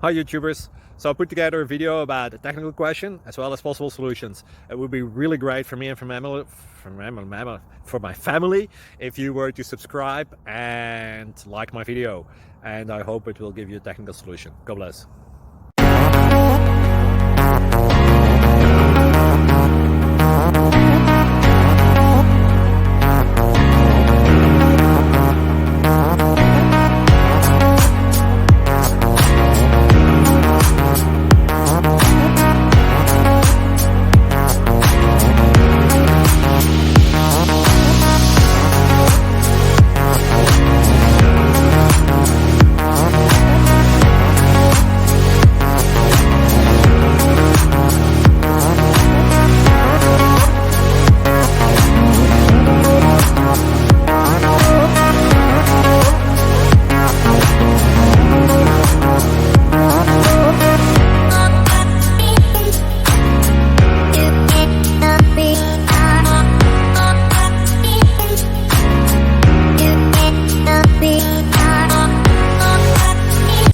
Hi YouTubers! So I put together a video about a technical question as well as possible solutions. It would be really great for me and for my family if you were to subscribe and like my video, and I hope it will give you a technical solution. God bless.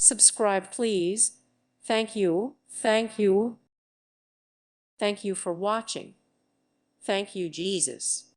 Subscribe, please. Thank you. Thank you. Thank you for watching. Thank you, Jesus.